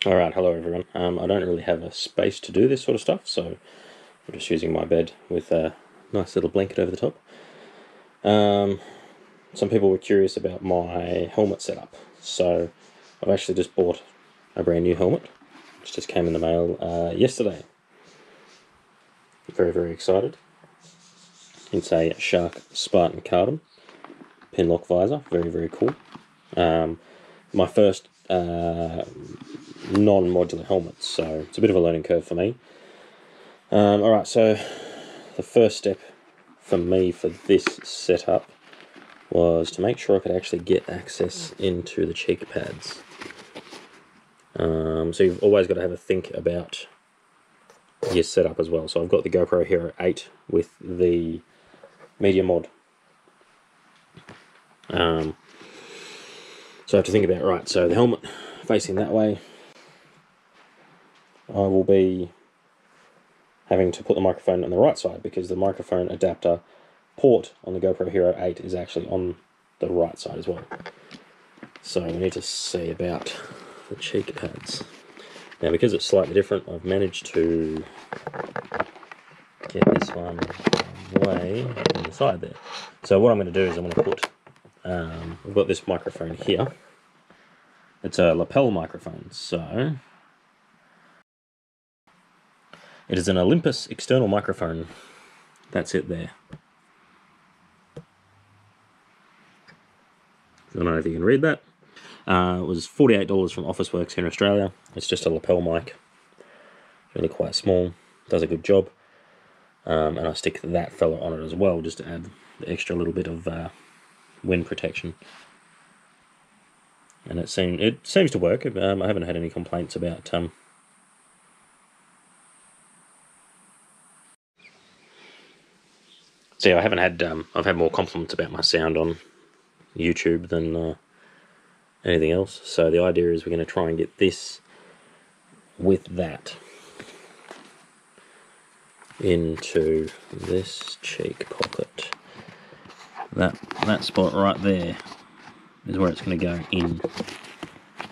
Alright, hello everyone. I don't really have a space to do this sort of stuff, so I'm just using my bed with a nice little blanket over the top. Some people were curious about my helmet setup, so I've actually just bought a brand new helmet, which just came in the mail yesterday. Very, very excited. It's a Shark Spartan carbon pin lock visor, very, very cool. My first non-modular helmet, so it's a bit of a learning curve for me. Alright, so the first step for me for this setup was to make sure I could actually get access into the cheek pads. So you've always got to have a think about your setup as well. So I've got the GoPro Hero 8 with the media mod. So I have to think about, right, so the helmet facing that way, I will be having to put the microphone on the right side because the microphone adapter port on the GoPro Hero 8 is actually on the right side as well. So we need to see about the cheek pads. Now because it's slightly different, I've managed to get this one way on the side there. So what I'm going to do is I'm going to put, I've got this microphone here. It's a lapel microphone, so it is an Olympus external microphone. That's it there. I don't know if you can read that. It was $48 from Officeworks here in Australia. It's just a lapel mic. Really quite small. Does a good job. And I stick that fella on it as well, just to add the extra little bit of wind protection. And it seems to work. I haven't had any complaints about so yeah, I've had more compliments about my sound on YouTube than anything else. So the idea is we're going to try and get this with that into this cheek pocket. That spot right there is where it's going to go in,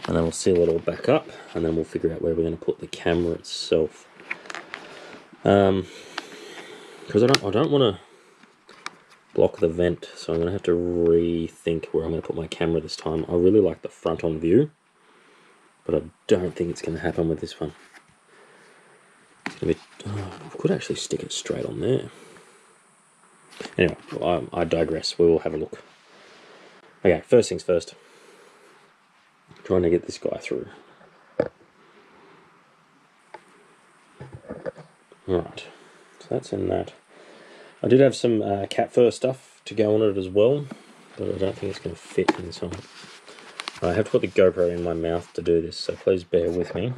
and then we'll seal it all back up, and then we'll figure out where we're going to put the camera itself. Because I don't want to block the vent, so I'm going to have to rethink where I'm going to put my camera this time. I really like the front-on view, but I don't think it's going to happen with this one. It's going to be, I could actually stick it straight on there. Anyway, I digress. We will have a look. Okay, first things first. I'm trying to get this guy through. Right, so that's in that. I did have some cat fur stuff to go on it as well, but I don't think it's going to fit in this one. I have to put the GoPro in my mouth to do this, so please bear with me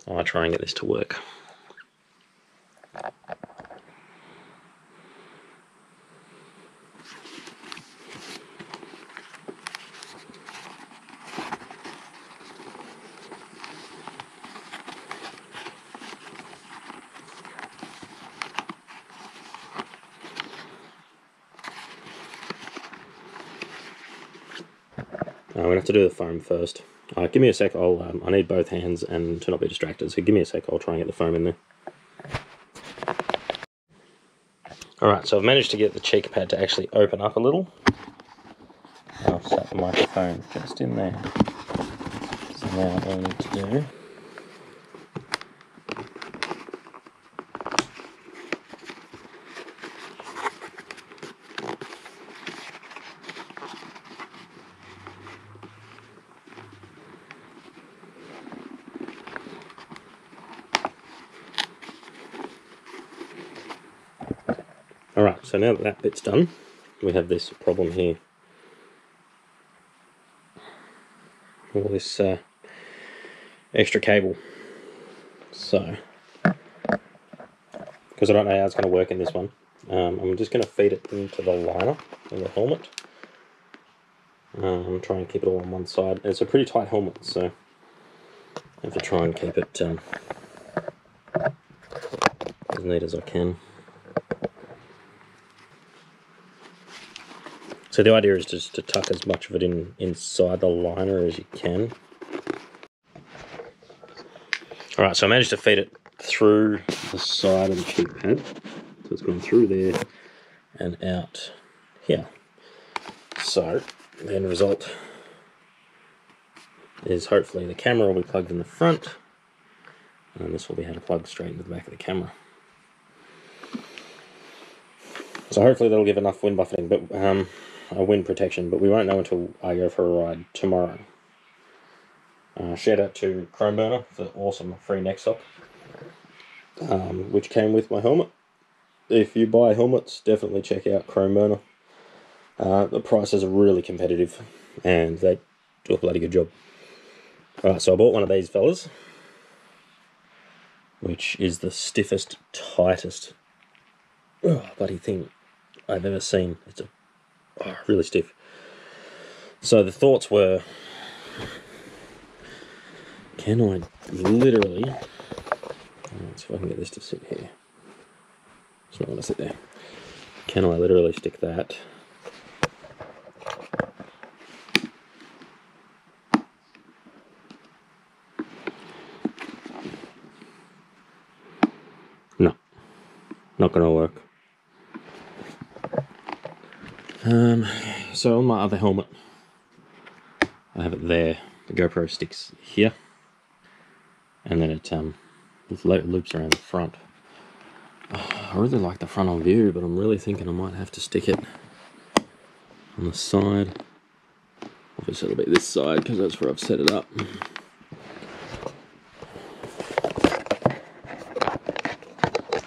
while I try and get this to work. I'm going to have to do the foam first. Give me a sec, I need both hands and to not be distracted, so give me a sec, I'll try and get the foam in there. Alright, so I've managed to get the cheek pad to actually open up a little. I'll set the microphone just in there. So now what I need to do Alright, so now that that bit's done, we have this problem here. All this extra cable. So, because I don't know how it's going to work in this one, I'm just going to feed it into the liner of the helmet. Try and keep it all on one side. It's a pretty tight helmet, so I have to try and keep it as neat as I can. So the idea is just to tuck as much of it inside the liner as you can. Alright, so I managed to feed it through the side of the cheek pad. So it's gone through there and out here. So the end result is hopefully the camera will be plugged in the front, and this will be how to plug straight into the back of the camera. So hopefully that'll give enough wind buffeting, but wind protection, but we won't know until I go for a ride tomorrow. Shout out to Chrome Burner for the awesome free neck sock, which came with my helmet. If you buy helmets, definitely check out Chrome Burner. The prices are really competitive, and they do a bloody good job. Alright, so I bought one of these fellas, which is the stiffest, tightest bloody thing I've ever seen. It's really stiff. So the thoughts were, can I literally, let's see if I can get this to sit here. It's not going to sit there. Can I literally stick that No, not going to work. So on my other helmet, I have it there. The GoPro sticks here, and then it loops around the front. I really like the front on view, but I'm really thinking I might have to stick it on the side. Obviously it'll be this side because that's where I've set it up.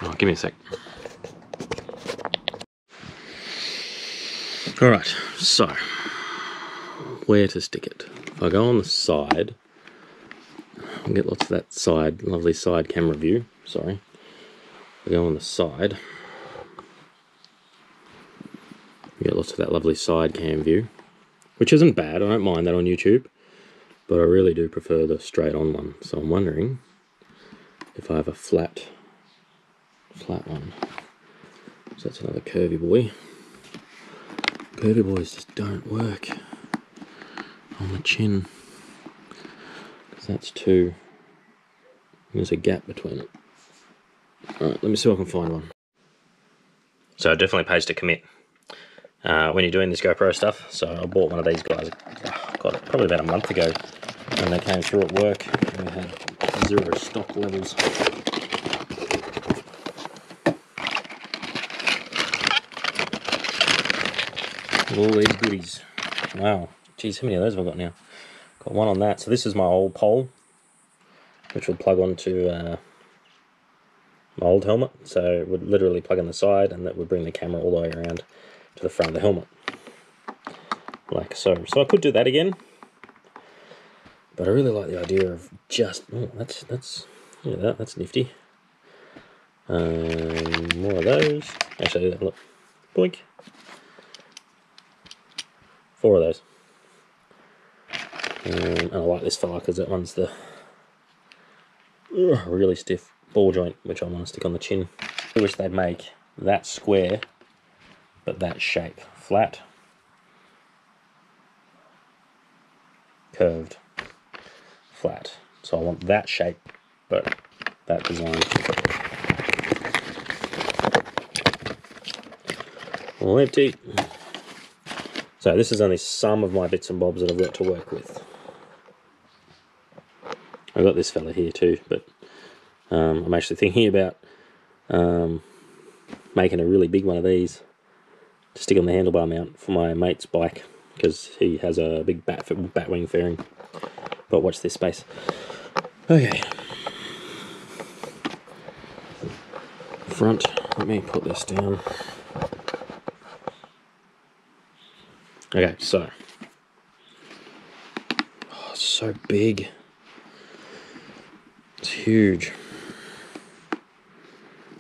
Oh, give me a sec. Alright, so where to stick it? If I go on the side, I'll get lots of that side, lovely side camera view. Sorry. If I go on the side, you get lots of that lovely side cam view, which isn't bad. I don't mind that on YouTube, but I really do prefer the straight on one. So I'm wondering if I have a flat one. So that's another curvy boy. Curvy boys just don't work on the chin, because that's too, there's a gap between it. Alright, let me see if I can find one. So it definitely pays to commit when you're doing this GoPro stuff. So I bought one of these guys, got it probably about a month ago, and they came through at work, and we had 0 stock levels. All these goodies. Wow, geez, how many of those have I got now? Got one on that. So this is my old pole, which would plug onto my old helmet. So it would literally plug on the side, and that would bring the camera all the way around to the front of the helmet, like so. So I could do that again, but I really like the idea of just, oh, that's nifty. More of those. Actually, look, boink. 4 of those. And I like this fella because that one's the really stiff ball joint, which I want to stick on the chin. I wish they'd make that square, but that shape. Flat, curved, flat. So I want that shape, but that design. All empty. So this is only some of my bits and bobs that I've got to work with. I've got this fella here too, but I'm actually thinking about making a really big one of these to stick on the handlebar mount for my mate's bike, because he has a big bat wing fairing. But watch this space. Okay. Front, let me put this down. Okay, so, oh, it's so big. It's huge.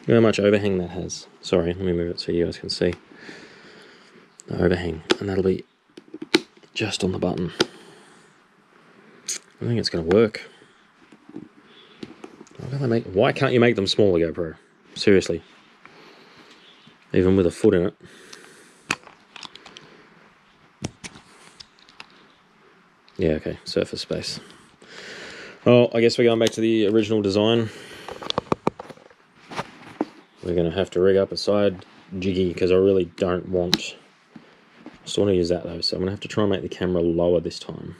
Look how much overhang that has. Sorry, let me move it so you guys can see the overhang, and that'll be just on the button. I think it's going to work. Why can't you make them smaller, GoPro? Seriously. Even with a foot in it. Yeah, okay, surface space. Well, I guess we're going back to the original design. We're going to have to rig up a side jiggy because I really don't want... I still want to use that though, so I'm going to have to try and make the camera lower this time.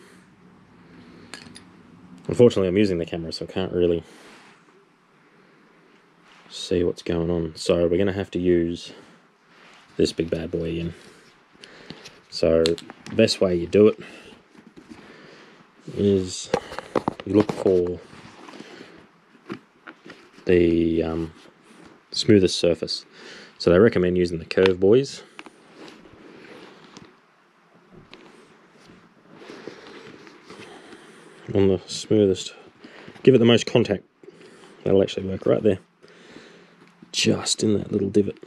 Unfortunately, I'm using the camera, so I can't really see what's going on. So we're going to have to use this big bad boy again. So the best way you do it is you look for the smoothest surface. So they recommend using the curve buoys. On the smoothest, give it the most contact. That'll actually work right there, just in that little divot.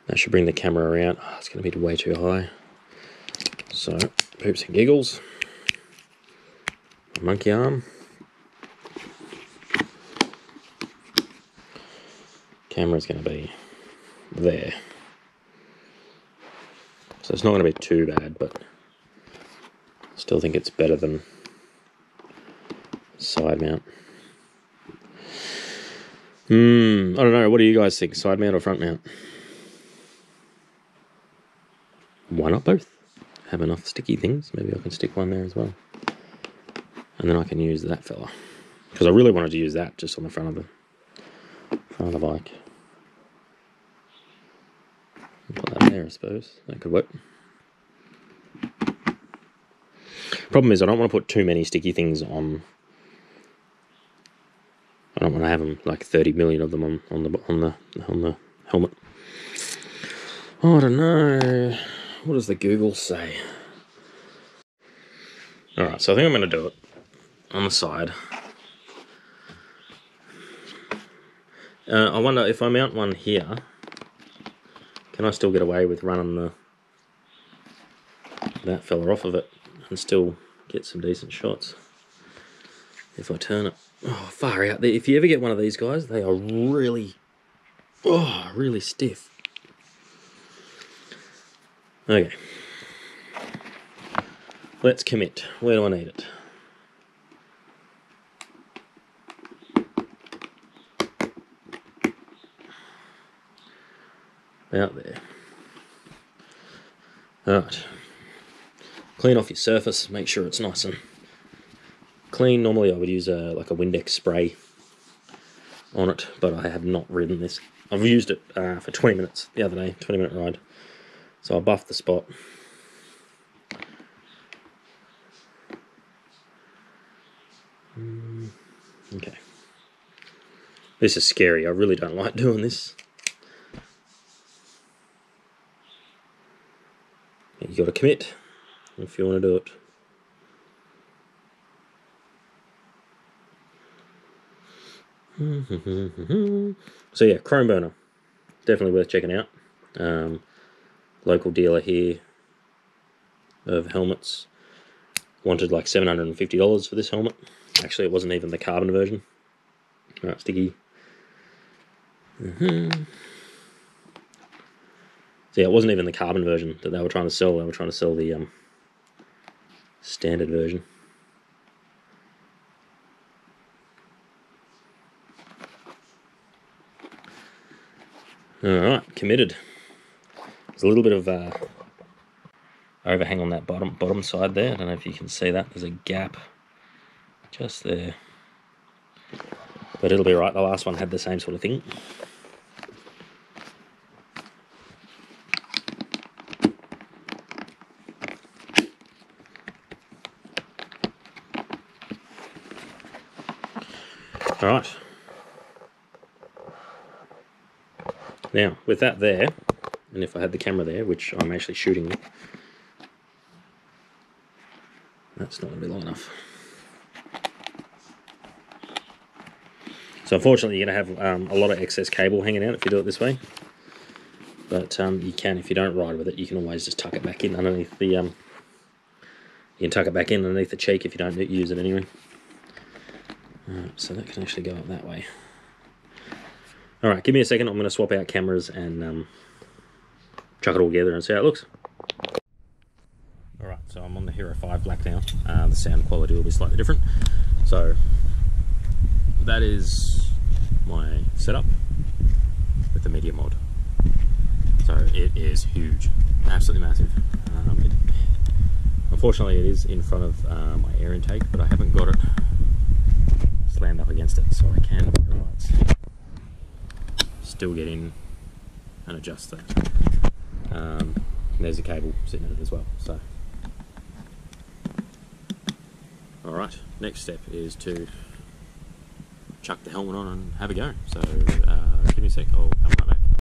That should bring the camera around. Oh, it's going to be way too high. So, poops and giggles. Monkey arm. Camera's going to be there. So it's not going to be too bad, but I still think it's better than side mount. I don't know. What do you guys think? Side mount or front mount? Why not both? Have enough sticky things. Maybe I can stick one there as well. And then I can use that fella. Because I really wanted to use that just on the front of the bike. Put that there, I suppose. That could work. Problem is, I don't want to put too many sticky things on. I don't want to have them like 30 million of them on the helmet. Oh, I don't know. What does the Google say? All right, so I think I'm going to do it on the side. I wonder if I mount one here, can I still get away with running that fella off of it and still get some decent shots if I turn it? Oh, far out there. If you ever get one of these guys, they are really stiff. Okay. Let's commit. Where do I need it? Out there. Alright. Clean off your surface, make sure it's nice and clean. Normally I would use like a Windex spray on it, but I have not ridden this. I've used it for 20 minutes the other day, 20-minute ride. So I buffed the spot. Okay. This is scary, I really don't like doing this. You got to commit if you want to do it. So yeah, chrome burner, definitely worth checking out. Local dealer here of helmets wanted like $750 for this helmet. Actually, it wasn't even the carbon version. Alright, sticky. So yeah, it wasn't even the carbon version that they were trying to sell. They were trying to sell the standard version. Alright, committed. There's a little bit of overhang on that bottom side there. I don't know if you can see that. There's a gap just there. But it'll be right. The last one had the same sort of thing. Alright. Now, with that there, and if I had the camera there, which I'm actually shooting with, that's not going to be long enough. So unfortunately you're going to have a lot of excess cable hanging out if you do it this way. But you can, if you don't ride with it, you can always just tuck it back in underneath the... you can tuck it back in underneath the cheek if you don't use it anyway. So that can actually go up that way. Alright, give me a second. I'm going to swap out cameras and chuck it all together and see how it looks. Alright, So I'm on the Hero 5 Black now. The sound quality will be slightly different. So that is my setup with the media mod. So it is huge, absolutely massive. Unfortunately it is in front of my air intake, but I haven't got it slammed up against it, so I can still get in and adjust that. And there's a cable sitting in it as well. So alright, next step is to chuck the helmet on and have a go. So give me a sec, I'll come right back.